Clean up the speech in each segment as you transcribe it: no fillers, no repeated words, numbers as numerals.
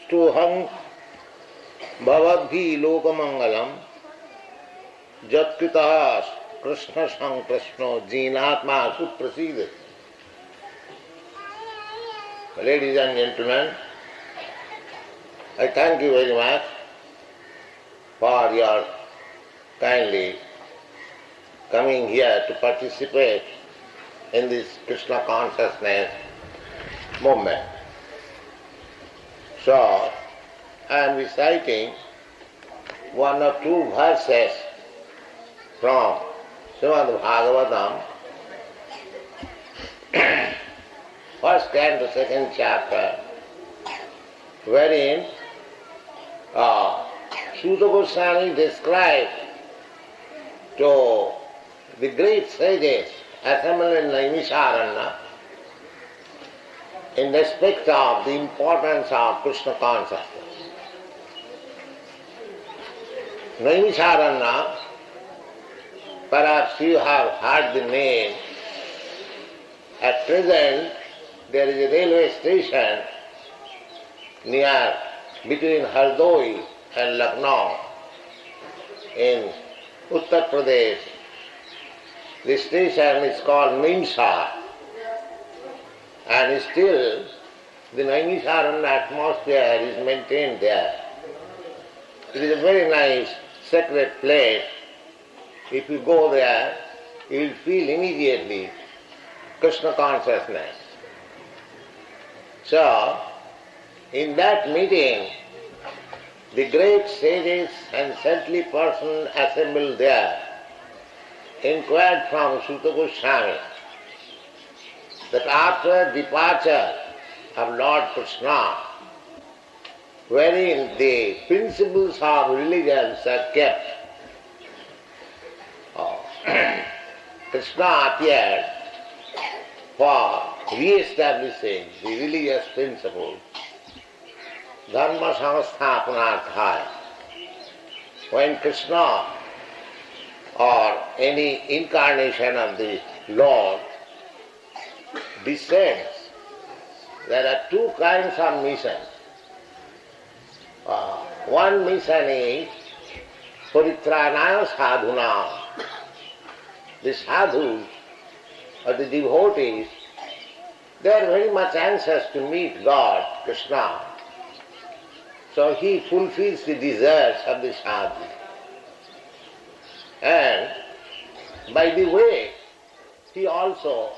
Stoham bhavadbhir loka-maṅgalam kṛtaḥ kṛṣṇa-sampraśno jīnātmā suprasidati. Ladies and gentlemen, I thank you very much for your kindly coming here to participate in this Krishna consciousness movement. So, I am reciting one or two verses from Srimad Bhagavatam, first canto, second chapter, wherein Sūta Gosvāmī described to the great sages assembled in Naimiṣāraṇya in respect of the importance of Krishna consciousness. Naimiṣāraṇya, perhaps you have heard the name. At present, there is a railway station near between Hardoi and Lucknow in Uttar Pradesh. The station is called Naimiṣāraṇya, and still the Naimiṣāraṇya atmosphere is maintained there. It is a very nice sacred place. If you go there, you will feel immediately Krishna consciousness. So, in that meeting, the great sages and saintly persons assembled there inquired from Sūta Gosvāmī that after departure of Lord Krishna, wherein the principles of religion are kept, Krishna appeared for re-establishing the religious principles, dharma samasthapanarthaya. When Krishna or any incarnation of the Lord descends, there are two kinds of missions. One mission is paritrāṇaya sādhunām. The sadhus or the devotees, they are very much anxious to meet God, Krishna. So he fulfills the desires of the sadhu. And by the way, he also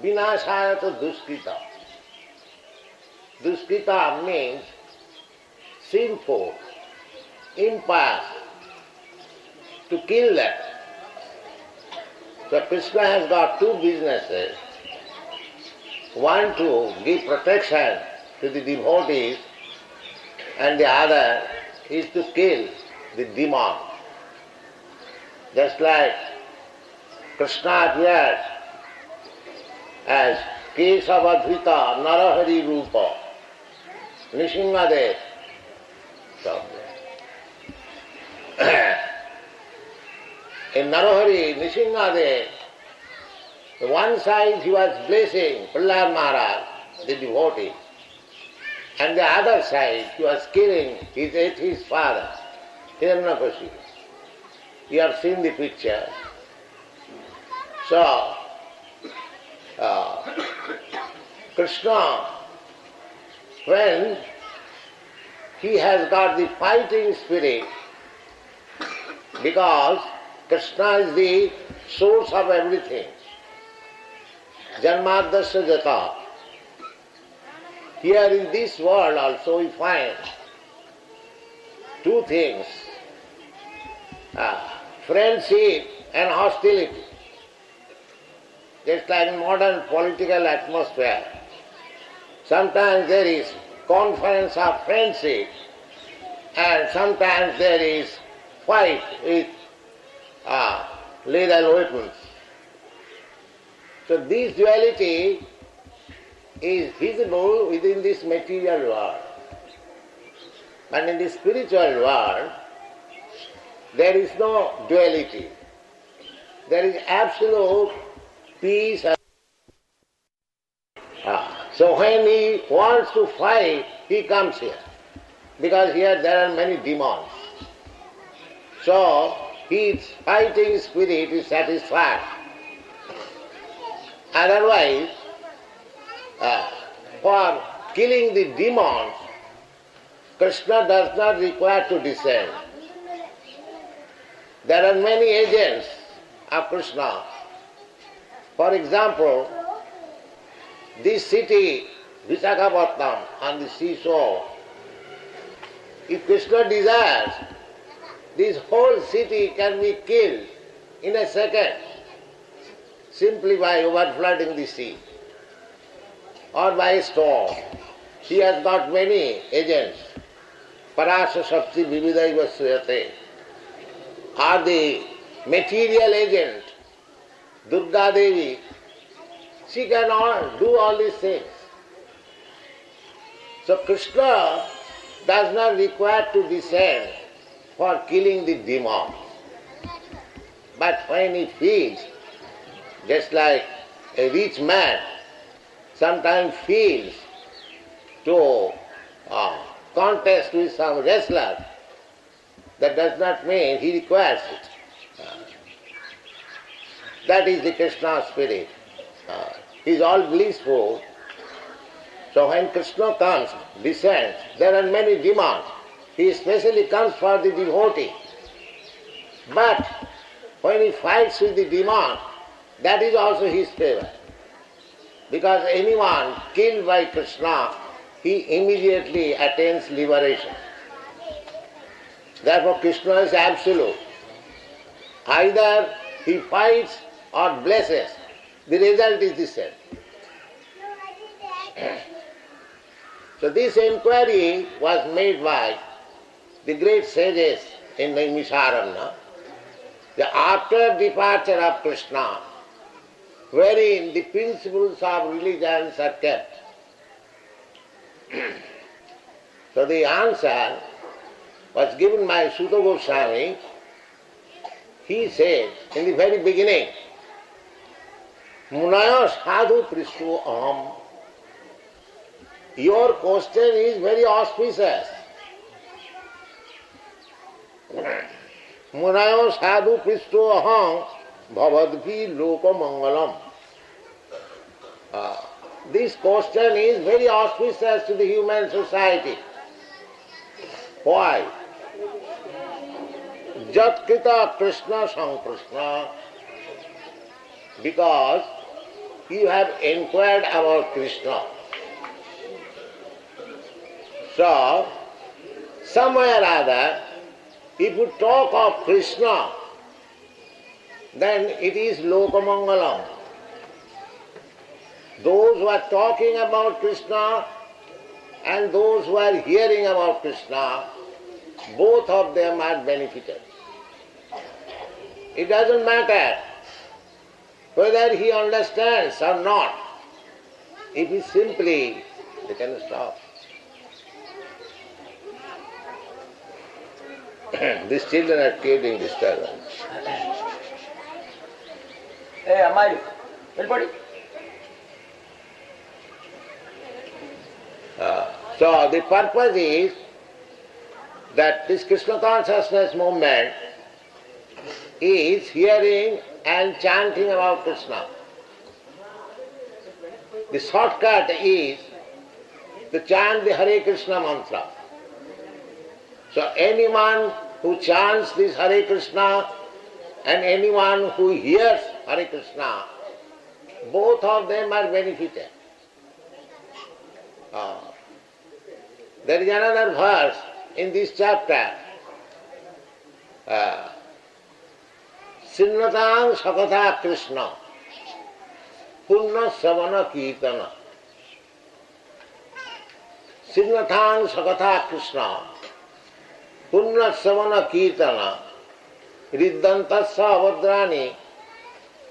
vināṣāya duskrita. Duskrita means sinful, impious, to kill them. So Krishna has got two businesses. One to give protection to the devotees, and the other is to kill the demon. Just like Krishna appeared as Kesavadhrita Narahari Rupa, Nrisimhadev. In Narahari, Nrisimhadev, one side he was blessing Prahlāda Maharaj, the devotee, and the other side he was killing his atheist father, Hiranyakashipu. You have seen the picture. So, Krishna, when he has got the fighting spirit, because Krishna is the source of everything. Janmadasya jata. Here in this world also we find two things, friendship and hostility. Just like in modern political atmosphere, sometimes there is conference of friendship and sometimes there is fight with lethal weapons. So this duality is visible within this material world. And in the spiritual world, there is no duality. There is absolute peace. So when he wants to fight, he comes here. Because here there are many demons. So his fighting spirit is satisfied. Otherwise, for killing the demons, Krishna does not require to descend. There are many agents of Krishna. For example, this city, Visakhapatnam, on the seashore, if Krishna desires, this whole city can be killed in a second, simply by overflooding the sea or by a storm. He has got many agents. Parasa Shakti Vividaiva Suyate. Are the material agent, Durga Devi, she can do all these things. So Krishna does not require to descend for killing the demons. But when he feels, just like a rich man sometimes feels to contest with some wrestler, that does not mean he requires it. That is the Krishna spirit. He is all blissful. So when Krishna comes, descends, there are many demons. He especially comes for the devotee. But when he fights with the demon, that is also his favor. Because anyone killed by Krishna, he immediately attains liberation. Therefore Krishna is absolute. Either he fights or blesses. The result is the same. So this inquiry was made by the great sages in Naimiṣāraṇya, that after departure of Krishna, wherein the principles of religions are kept. So the answer was given by Sūta Gosvāmī. He said in the very beginning, Munayaḥ sādhu pṛṣṭo aham. Your question is very auspicious. Munayaḥ sādhu pṛṣṭo aham bhavadbhir loka-maṅgalam. This question is very auspicious to the human society. Why? kṛṣṇa-sampraśno. Because you have inquired about Krishna. So, somewhere or other, if you talk of Krishna, then it is loka-maṅgalam. Those who are talking about Krishna and those who are hearing about Krishna, both of them are benefited. It doesn't matter whether he understands or not. If he simply, they can stop. These children are creating disturbance. Hey, Amari, everybody. So the purpose is that this Krishna consciousness movement is hearing and chanting about Krishna. The shortcut is to chant the Hare Kṛṣṇa mantra. So anyone who chants this Hare Kṛṣṇa and anyone who hears Hare Kṛṣṇa, both of them are benefited. There is another verse in this chapter. Sinnataṁ sakatha Krishna punna savana kirtana. Sinnataṁ sakatha Krishna punna savana kirtana riddantasya avadrani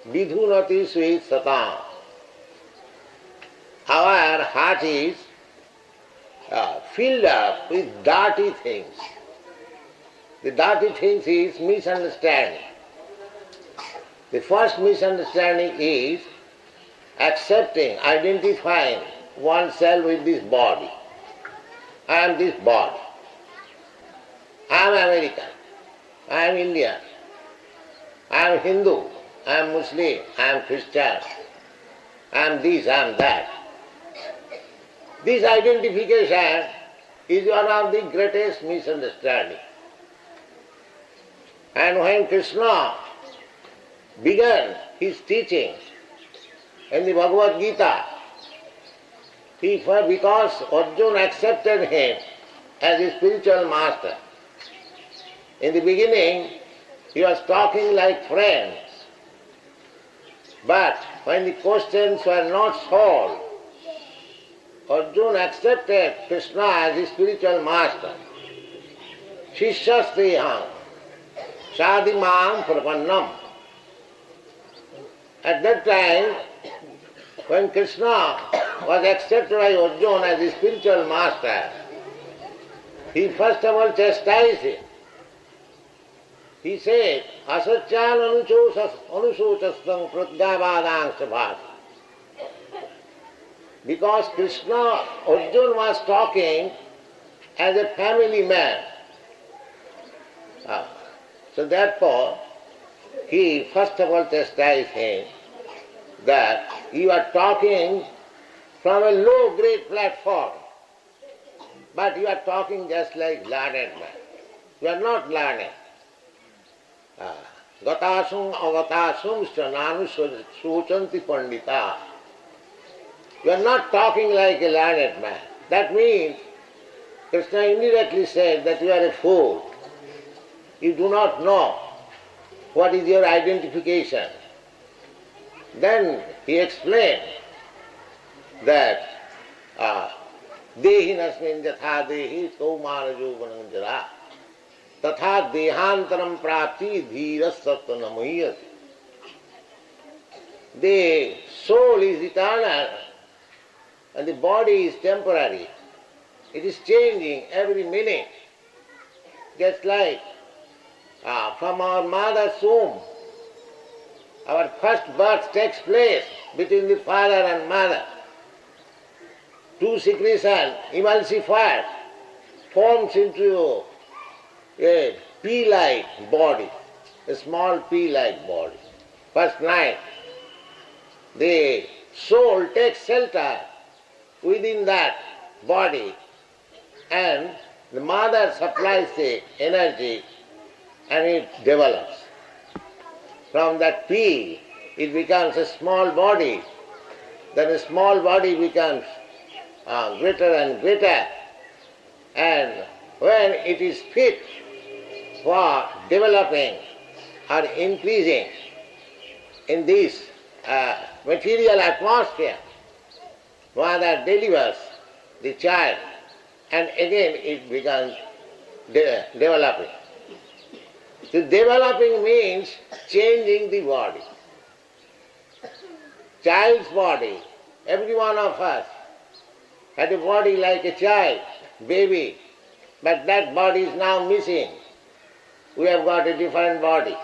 vidhunati sui satam. Our heart is filled up with dirty things. The dirty things is misunderstanding. The first misunderstanding is accepting, identifying oneself with this body. I am this body. I am American. I am Indian. I am Hindu. I am Muslim. I am Christian. I am this, I am that. This identification is one of the greatest misunderstandings. And when Krishna began his teaching in the Bhagavad Gita, because Arjuna accepted him as his spiritual master, in the beginning he was talking like friends. But when the questions were not solved, Arjuna accepted Krishna as his spiritual master. Shishyasti aham, sādhu maṁ prapannam. At that time, when Krishna was accepted by Arjuna as his spiritual master, he first of all chastised him. He said, asacyan anusochastam pratyavadang sabhati. Because Krishna, Arjuna was talking as a family man. So therefore, he first of all chastised him that you are talking from a low-grade platform, but you are talking just like learned man. You are not learned. Gatasum avatasum nanu suchanti pandita. You are not talking like a learned man. That means Krishna indirectly said that you are a fool. You do not know what is your identification. Then he explained that dehi nasmin jatha dehi kaumara jovanam jara tatha dehantaram prapti dhiras sattva namuhyati. The soul is eternal and the body is temporary. It is changing every minute. Just like from our mother's womb, our first birth takes place between the father and mother. Two secretions emulsified forms into a pea-like body, a small pea-like body. First night, the soul takes shelter within that body and the mother supplies the energy and it develops. From that pea, it becomes a small body. Then a small body becomes greater and greater. And when it is fit for developing or increasing in this material atmosphere, mother delivers the child and again it becomes developing. So developing means changing the body. Child's body, every one of us had a body like a child, baby, but that body is now missing. We have got a different body.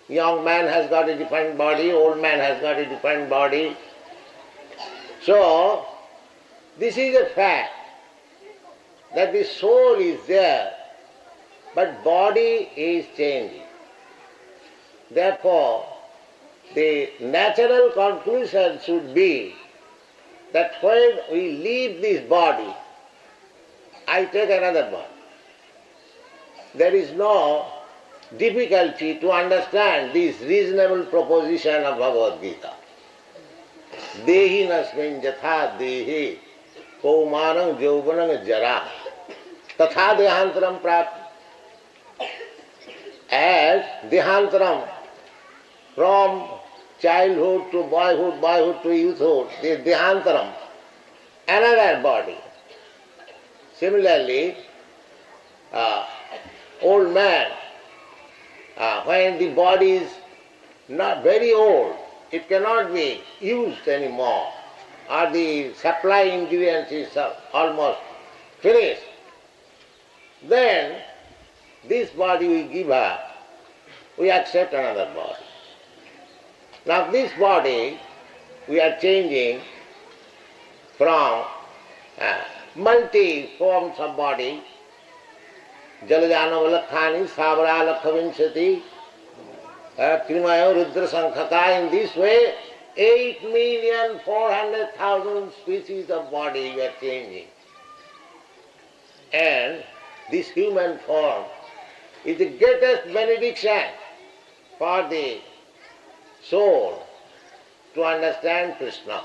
Young man has got a different body, old man has got a different body. So, this is a fact that the soul is there, but body is changing. Therefore, the natural conclusion should be that when we leave this body, I take another body. There is no difficulty to understand this reasonable proposition of Bhagavad Gita. Dehi nasmin jatha dehi kaumanam jauvanam jara tatha dehantaram prapti. As dehantaram, from childhood to boyhood, boyhood to youthhood, the dehantaram, another body. Similarly, old man, when the body is not very old, it cannot be used anymore, or the supply ingredients is almost finished. Then this body we give up, we accept another body. Now this body we are changing from multi forms of body, Jalajana Valakhani, Savara Lakhavinshati, Krimayo Rudra Sankhaka. In this way, 8,400,000 species of body we are changing. And this human form is the greatest benediction for the soul to understand Krishna.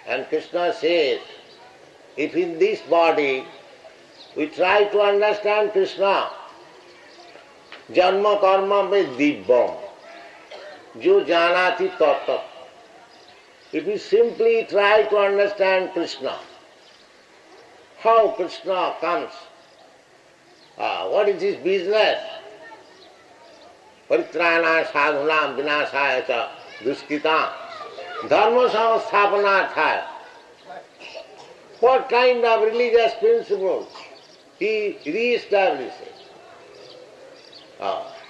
And Krishna says, if in this body we try to understand Krishna, janma karma me dibbam, jo janati tatat. If we simply try to understand Krishna, how Krishna comes, what is his business? Paritrāṇā sādhunām vināṣāya ca duṣkitāṃ dharma samasthapanārthāya. What kind of religious principles he re-establishes?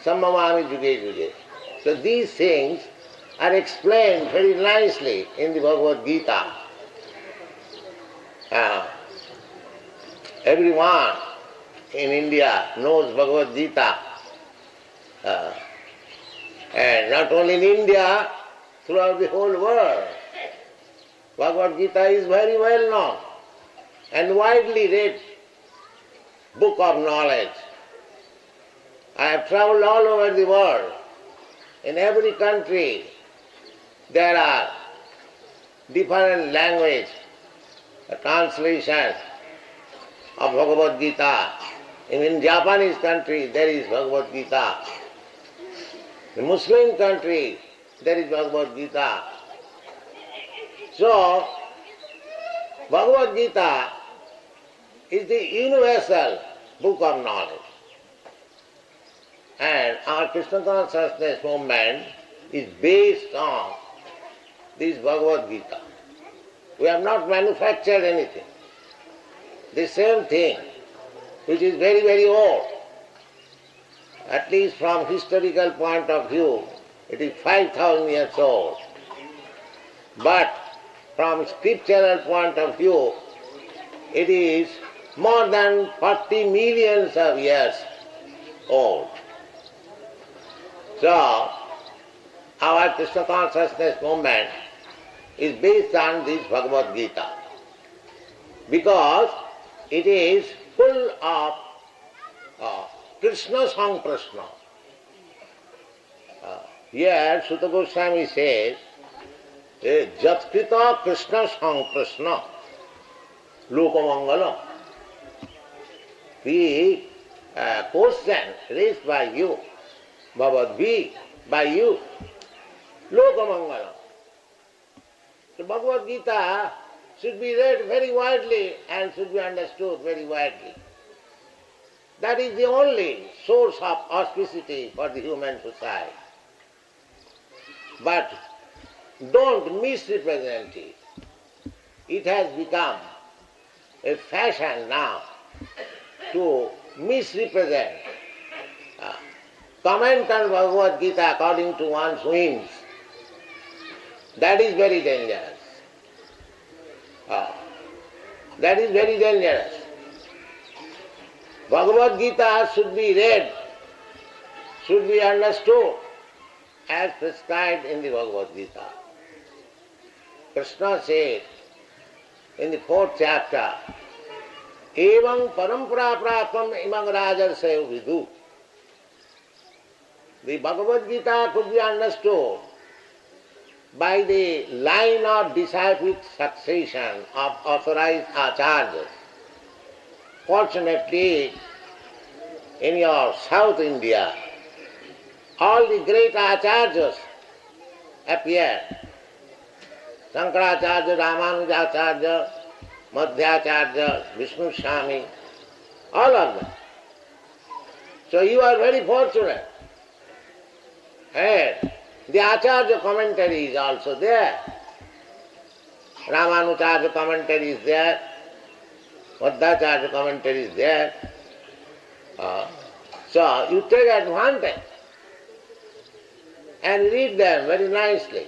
Sammamāmi juge juge. So these things are explained very nicely in the Bhagavad Gita. Everyone in India knows Bhagavad Gita. And not only in India, throughout the whole world, Bhagavad Gita is very well known and widely read book of knowledge. I have traveled all over the world. In every country there are different language translations of Bhagavad Gita. In Japanese country there is Bhagavad Gita. In Muslim country there is Bhagavad Gita. So, Bhagavad Gita is the universal book of knowledge. And our Krishna consciousness movement is based on this Bhagavad Gita. We have not manufactured anything. The same thing, which is very, very old, at least from historical point of view, it is 5,000 years old. But from scriptural point of view, it is more than 40 millions of years old. So, our Krishna consciousness movement is based on this Bhagavad Gita because it is full of kṛṣṇa-sampraśno. Here Sūta Gosvāmī says, jatkṛta kṛṣṇa-sampraśno, loka-maṅgalam. The question raised by you, bhavadbhir, by you, loka-maṅgalam. So Bhagavad Gita should be read very widely and should be understood very widely. That is the only source of auspicity for the human society. But don't misrepresent it. It has become a fashion now to misrepresent, comment on Bhagavad Gita according to one's whims. That is very dangerous. That is very dangerous. Bhagavad Gita should be read, should be understood as prescribed in the Bhagavad Gita. Krishna said in the 4th chapter, evaṁ parampara prāpam imam rajarsayo vidu. The Bhagavad Gita could be understood by the line of disciplic succession of authorized acharyas. Fortunately, in your South India, all the great acharyas appeared. Shankaracharya, Ramanujacharya, Madhyacharya, Vishnu Swami, all of them. So you are very fortunate. And the Acharya commentary is also there. Ramanujarya commentary is there. Madhyacharya commentary is there. So you take advantage and read them very nicely.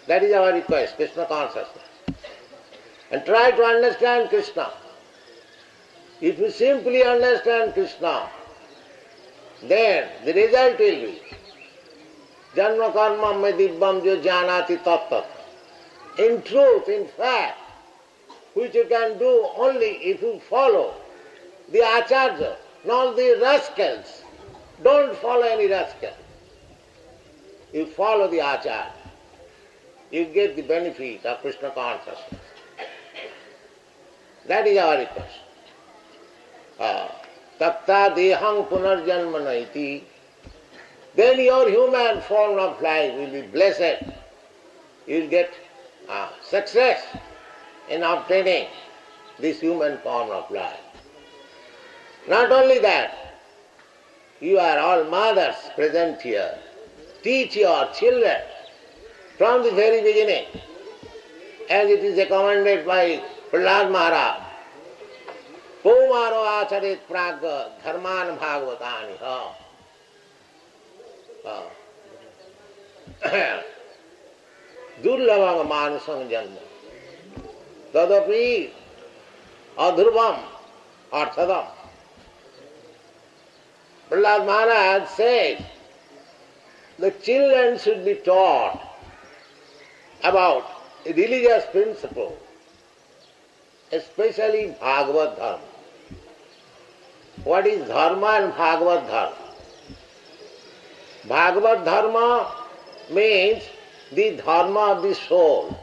That is our request, Krishna consciousness. And try to understand Krishna. If you simply understand Krishna, then the result will be Janma karma me dibbam jo janati tat. In truth, in fact, which you can do only if you follow the acharya, not the rascals. Don't follow any rascal. You follow the acharya. You get the benefit of Krishna consciousness. That is our request. Tatta dehang punarjanma naiti. Then your human form of life will be blessed. You will get success in obtaining this human form of life. Not only that, you are all mothers present here. Teach your children from the very beginning, as it is recommended by Prahlad Maharaj. Pomaro acharit pragya dharman bhagavatani. Durlabam manasam janma. Tadapi adhurvam arthadam. Prahlad Maharaj says the children should be taught about a religious principle, especially Bhagavad Dharma. What is Dharma and Bhagavad Dharma? Bhagavad Dharma means the Dharma of the soul,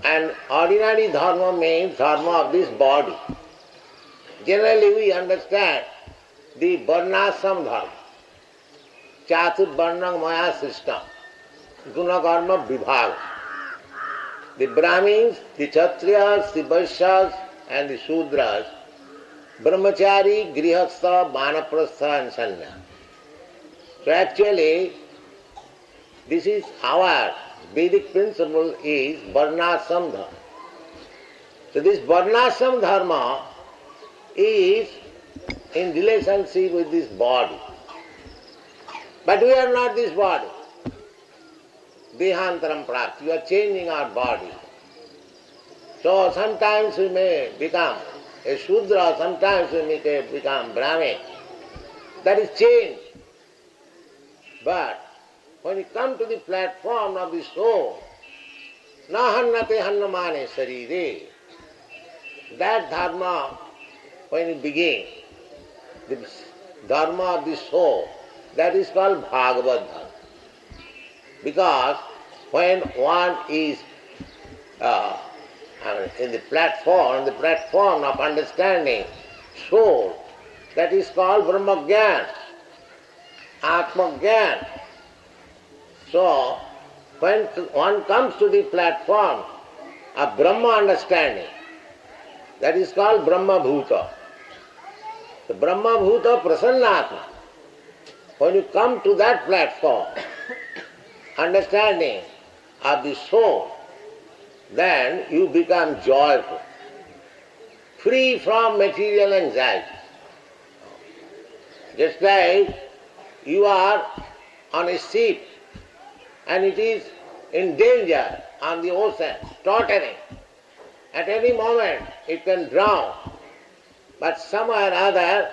and ordinary Dharma means Dharma of this body. Generally we understand the Varnasam Dharma, Chatur Varnam Maya system, Guna Karma Vibhaga. The Brahmins, the Kshatriyas, the Vaishyas and the Shudras, Brahmachari, Grihastha, Vanaprastha and Sanya. So actually, this is our Vedic principle is Varnasam Dharma. So this Varnasam Dharma is in relationship with this body. But we are not this body. Dehantaram prapti. We are changing our body. So sometimes we may become a Shudra, sometimes we may become Brahmin. That is change. But when you come to the platform of the soul, na hannate hannamane sarire, that dharma, when you begin, the dharma of the soul, that is called Bhagavad Dharma. Because when one is in the platform of understanding soul, that is called Brahmagyan, Atmagyan. So, when one comes to the platform of Brahma understanding, that is called Brahma Bhuta. The Brahma Bhuta Prasannatma. When you come to that platform, understanding of the soul, then you become joyful, free from material anxiety. Just like you are on a ship and it is in danger on the ocean, tottering. At any moment it can drown. But somehow or other,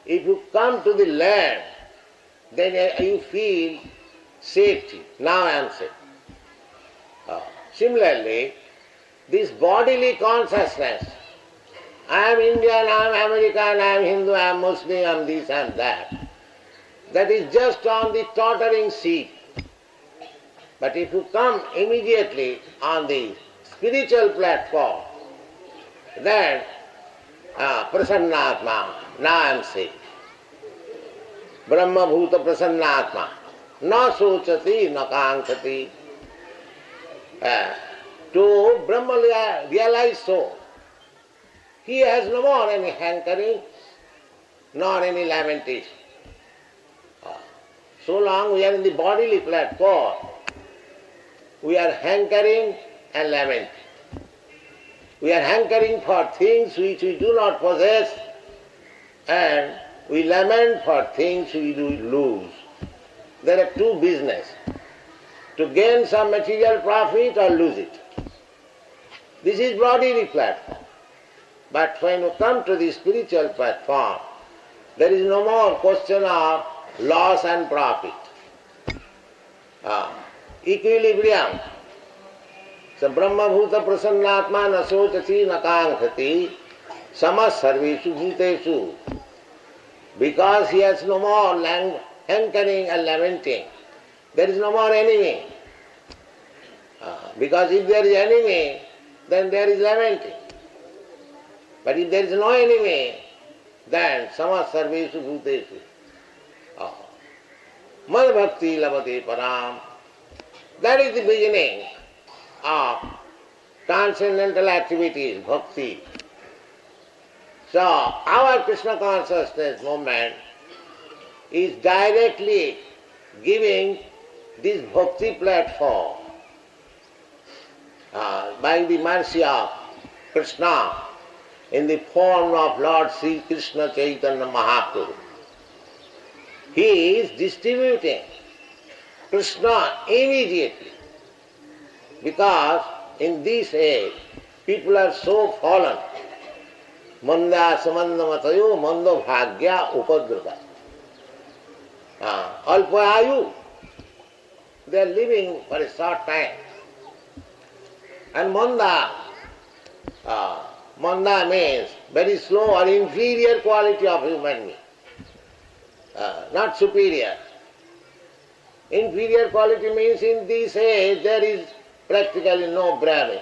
if you come to the land, then you feel safety. Now I am safe. Similarly, this bodily consciousness, I am Indian, I am American, I am Hindu, I am Muslim, I am this and that is just on the tottering sea. But if you come immediately on the spiritual platform, then Prasannatma, now I am safe. Brahma Bhuta Prasannatma, na sochati, na kaṅkati. To Brahma realized soul, he has no more any hankering, nor any lamentation. So long we are in the bodily platform, we are hankering and lamenting. We are hankering for things which we do not possess, and we lament for things we do lose. There are two businesses. to gain some material profit or lose it. This is bodily platform. But when you come to the spiritual platform, there is no more question of loss and profit. Equilibrium. So Brahma Bhuta Prasannatma na sochati na kaṅkhati samas sarveshu bhuteshu. Because he has no more hankering and lamenting, there is no more enemy. Because if there is enemy, then there is lamenting. But if there is no enemy, then samas sarveshu bhuteshu. Mad bhakti labate param. That is the beginning of transcendental activities, bhakti. So our Krishna consciousness movement is directly giving this bhakti platform by the mercy of Krishna in the form of Lord Sri Krishna Chaitanya Mahaprabhu. He is distributing Krishna immediately, because in this age people are so fallen. Manda samanda matayo mando bhagya upadruta. Alpayayu, they are living for a short time. And manda means very slow or inferior quality of human being, not superior. Inferior quality means in this age there is practically no Brahmin,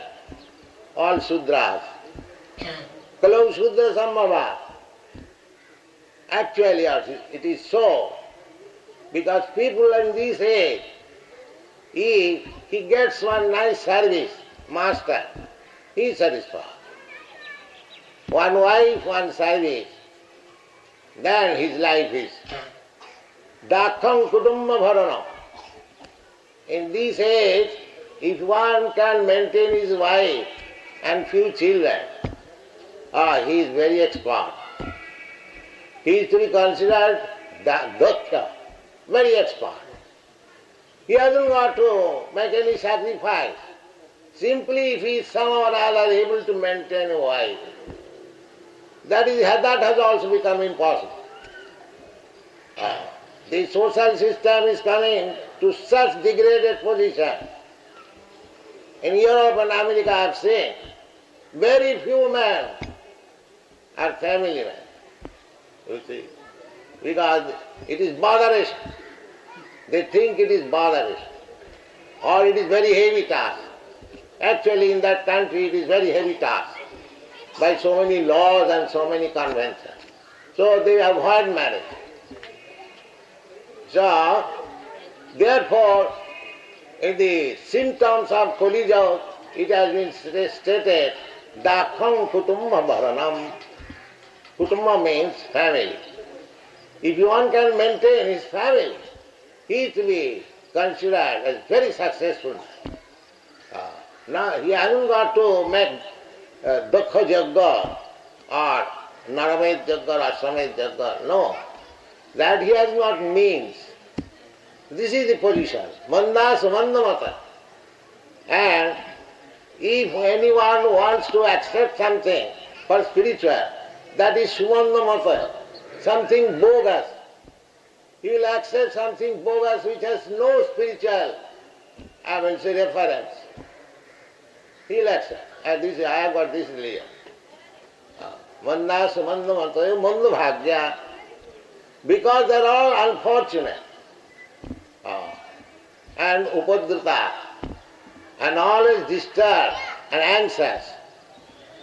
all Sudras. Kalau Sudra Sambhava. Actually it is so, because people in this age, if he gets one nice service, master, he is satisfied. One wife, one service, then his life is dakham kutumba bharana. In this age, if one can maintain his wife and few children, he is very expert. He is to be considered daksha, very expert. He hasn't got to make any sacrifice. Simply if he is somehow or other able to maintain a wife, that has also become impossible. The social system is coming to such degraded position. In Europe and America I have seen, very few men are family men. You see, because it is botherish. They think it is botherish, or it is very heavy task. Actually in that country it is very heavy task, by so many laws and so many conventions. So they avoid marriage. So, therefore, in the symptoms of Kali Yuga, it has been stated, dakham kutumba bharanam. Kutumba means family. If one can maintain his family, he is to be considered as very successful. Now, he hasn't got to make Daksha Yajna or Naramed Yajna or Aswamed Yajna. No. That he has not means. This is the position. Manda samanda mata. And if anyone wants to accept something for spiritual, that is sumanda mata, something bogus. He will accept something bogus which has no spiritual, reference. He will accept. And this, I have got this religion. Manda samanda mata, manda bhagya. Because they are all unfortunate and upadrita and always disturbed and anxious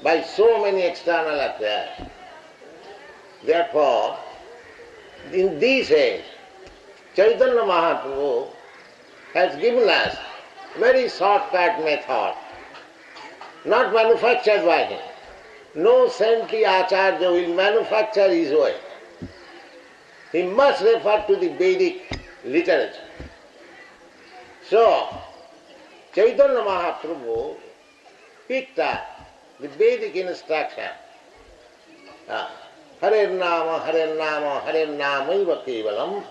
by so many external affairs. Therefore, in this age, Chaitanya Mahaprabhu has given us very shortcut method, not manufactured by him. No saintly acharya will manufacture his way. He must refer to the Vedic literature. So, Chaitanya Mahaprabhu picked up the Vedic instruction. Hare Nama, Hare Nama, Hare Namaiva Kevalam,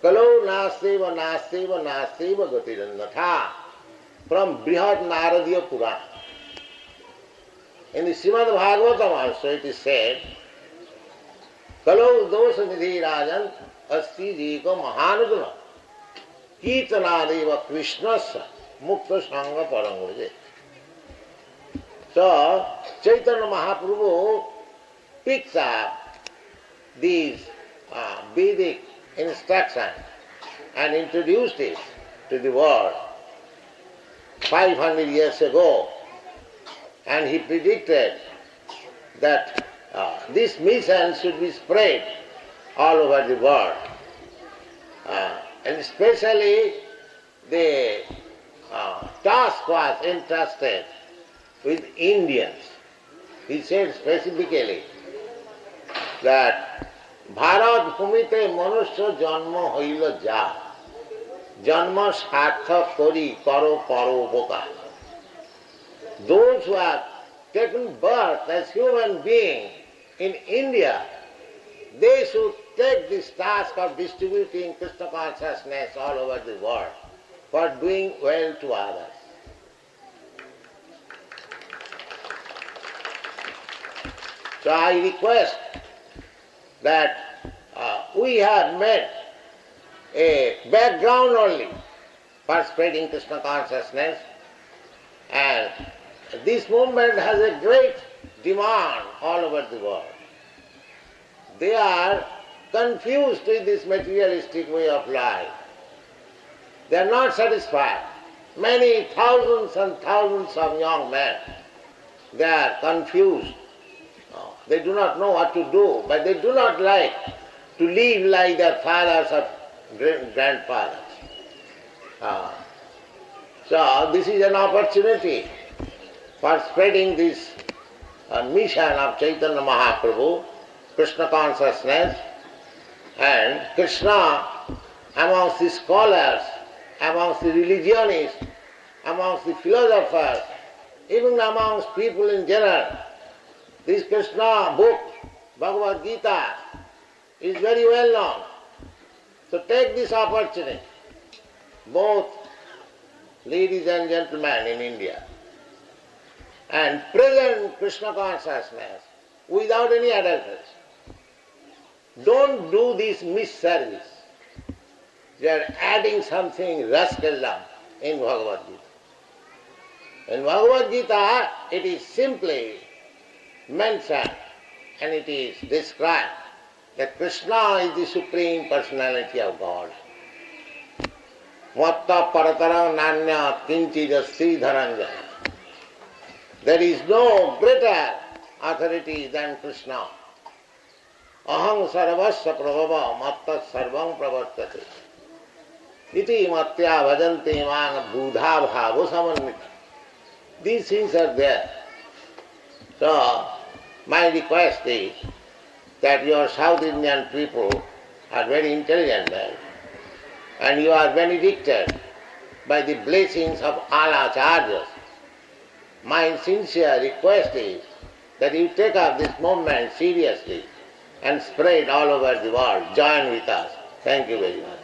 Kalo nasteva nasteva nasteva gatirannatha, from Brihad Naradiya Purana. In the Srimad Bhagavatam also it is said, Kalo dosa nidhi rajan asti jiko mahanaguna kirtanadeva krishnasa mukta sangha parangurje. So, Chaitanya Mahaprabhu picks up these Vedic instructions and introduced it to the world 500 years ago. And he predicted that this mission should be spread all over the world. And especially the task was entrusted with Indians. He said specifically that Bharat bhumite manusya janma hoila ja, janma sarthak kori karo paro upakar. Those who have taken birth as human beings in India, they should take this task of distributing Krishna consciousness all over the world for doing well to others. So I request that we have made a background only for spreading Krishna consciousness, and this movement has a great demand all over the world. They are confused with this materialistic way of life. They are not satisfied. Many thousands and thousands of young men, they are confused. They do not know what to do, but they do not like to live like their fathers or grandfathers. So this is an opportunity for spreading this mission of Chaitanya Mahaprabhu, Krishna consciousness, and Krishna amongst the scholars, amongst the religionists, amongst the philosophers, even amongst people in general. This Krishna book, Bhagavad Gita, is very well known. So take this opportunity, both ladies and gentlemen in India, and present Krishna consciousness without any adulteration. Don't do this misservice. You are adding something rascalam in Bhagavad Gita. In Bhagavad Gita, it is simply mentioned and it is described that Krishna is the Supreme Personality of God. Matta paratara nanya kinchidasti dharanja. There is no greater authority than Krishna. Aham sarvasya prabhava matta sarvam pravartate. Iti matya bhajante man buddha bhavo samannita. These things are there. So, my request is that your South Indian people are very intelligent men, and you are benedicted by the blessings of all acharyas. My sincere request is that you take up this movement seriously and spread all over the world. Join with us. Thank you very much.